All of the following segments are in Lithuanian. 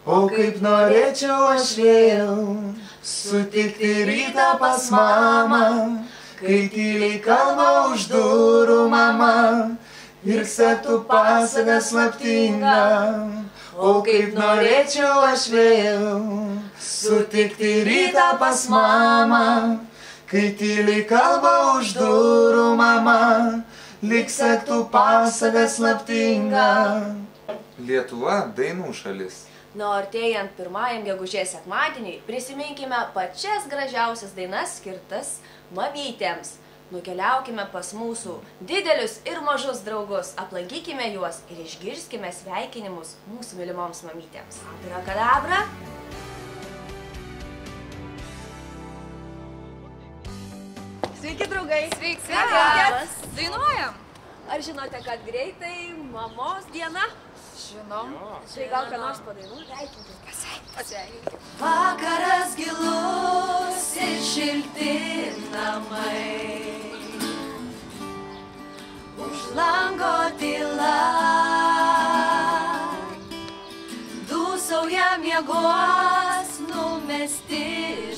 O kaip norėčiau aš vėl sutikti rytą pas mamą, kai tyliai kalba už durų mama ir sektų pasaką slaptingą. O kaip norėčiau aš vėl sutikti rytą pas mamą, kai tyliai kalba už durų mama, lyg sektų pasaką slaptingą. Lietuva dainų šalis. Nuo artėjant pirmajam gegužės sekmadieniui prisiminkime pačias gražiausias dainas skirtas mamytėms. Nukeliaukime pas mūsų didelius ir mažus draugus, aplankykime juos ir išgirskime sveikinimus mūsų mylimoms mamytėms. Abrakadabra! Sveiki, draugai! Sveiki! Labas! Dainuojam! Ar žinote, kad greitai mamos diena? Žinom. Tai gal ką nors padainuoti? Sveikinkim. Pasveikinkim. Vakaras gilus ir šilti namai, už lango tyla, dūsauja miegos numesti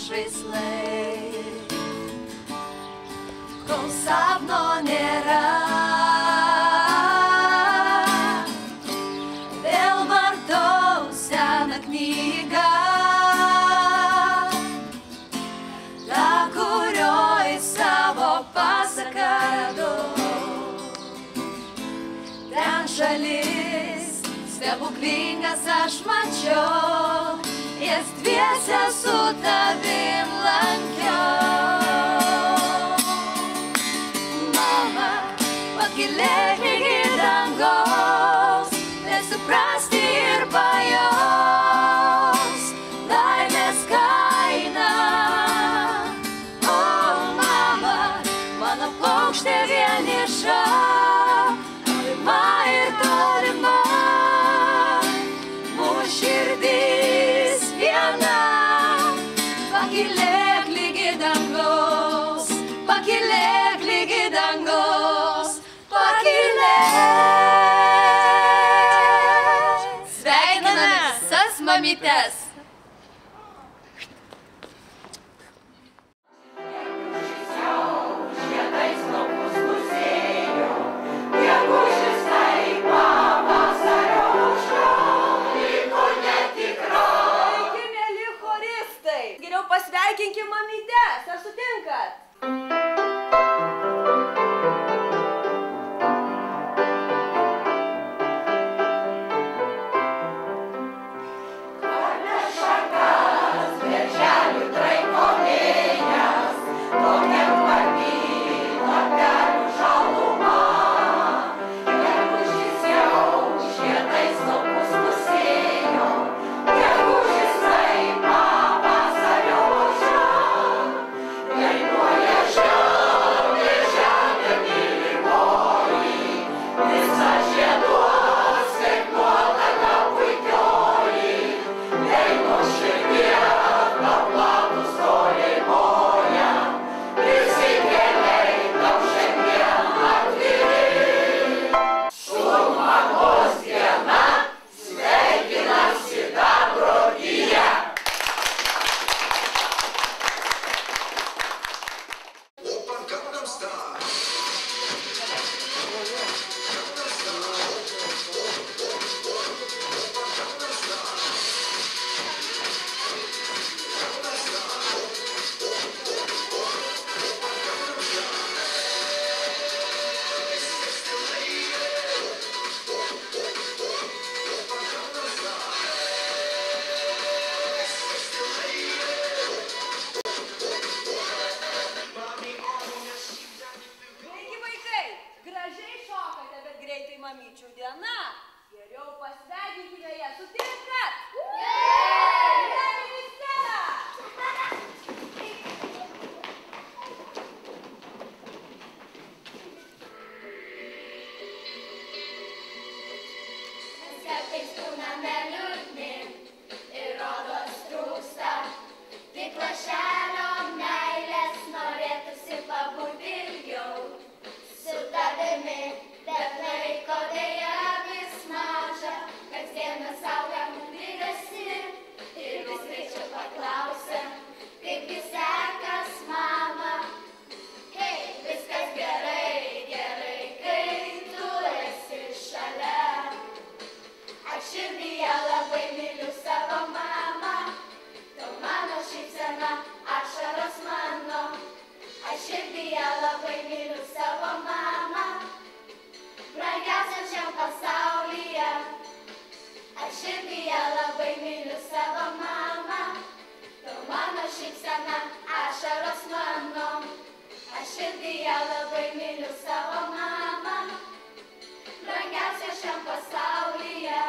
žaislai, kol sapno nėra. Knyga, ta, kurioj savo pasaką radau. Ten šalis stebuklingas aš mačiau, jas dviese su tavim lankiau. Mama, pakylėk iki dangaus, nesuprasti ir pajaust. Vieniša, tolima ir tolima, mūsų širdis viena. Pakylėk lygi dangaus, pakylėk lygi dangaus, pakylėk. Sveikiname visas mamytes. Pasveikinkim mamytes, ar sutinkat? Varna pasaulyje labai myliu savo mamą, brangiausia šiam pasaulyje.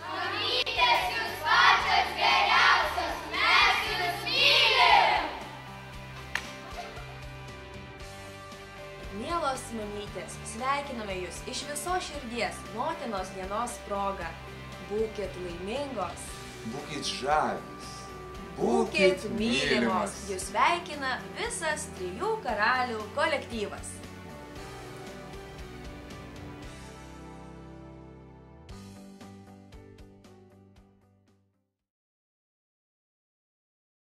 Mamytės, jūs pačios geriausios, mes jūs mylim! Mielos mamytės, sveikiname jūs iš viso širdies motinos dienos proga. Būkit laimingos, Būkit žavios. būkit mylimos. Jūs sveikina visas 3 karalių kolektyvas.